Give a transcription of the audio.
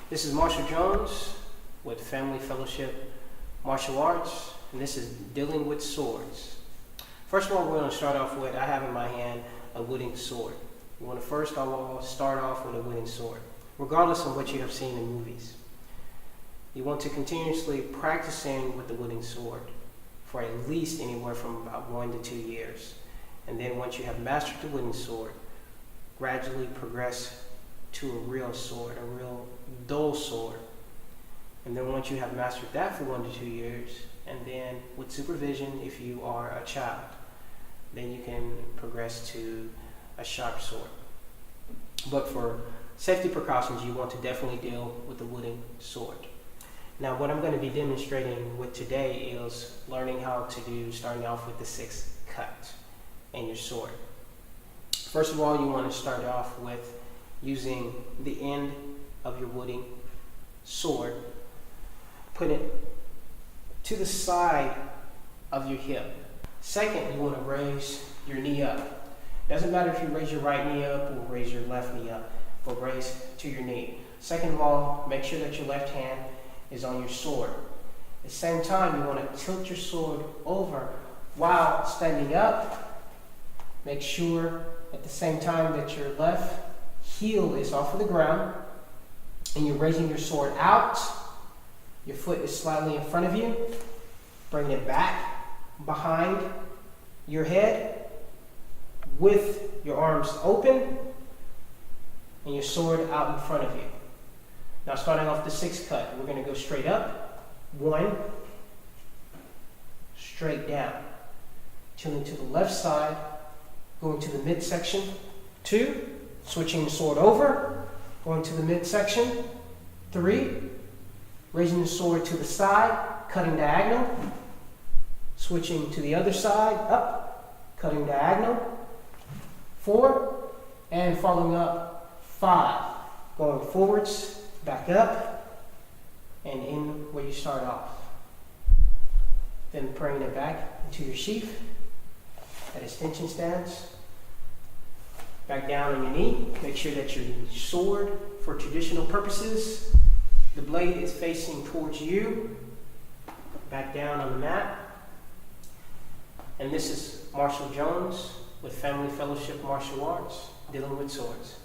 This is Marshal Jones with Family Fellowship Martial Arts, and this is Dealing with Swords. First of all, we're going to start off with, I have in my hand a wooden sword. You want to first of all start off with a wooden sword, regardless of what you have seen in movies. You want to continuously practicing with the wooden sword for at least anywhere from about 1 to 2 years. And then once you have mastered the wooden sword, gradually progress to a real sword, a real dull sword. And then once you have mastered that for 1 to 2 years, and then with supervision, if you are a child, then you can progress to a sharp sword. But for safety precautions, you want to definitely deal with the wooden sword. Now, what I'm going to be demonstrating with today is learning how to do, starting off with the 6th cut in your sword. First of all, you want to start off with using the end of your wooden sword. Put it to the side of your hip. Second, you want to raise your knee up. Doesn't matter if you raise your right knee up or raise your left knee up, but raise to your knee. Second of all, make sure that your left hand is on your sword. At the same time, you want to tilt your sword over while standing up. Make sure at the same time that your left heel is off of the ground and you're raising your sword out. Your foot is slightly in front of you. Bring it back behind your head with your arms open and your sword out in front of you. Now, starting off the 6th cut, we're going to go straight up. 1, straight down. Tilting to the left side, going to the midsection. 2, switching the sword over, going to the midsection. 3, raising the sword to the side, cutting diagonal. Switching to the other side, up, cutting diagonal. 4, and following up 5, going forwards, back up, and in where you start off. Then bringing it back into your sheath at extension stance. Back down on your knee. Make sure that your sword, for traditional purposes, the blade is facing towards you. Back down on the mat. And this is Marshal Jones with Family Fellowship Martial Arts, Dealing with Swords.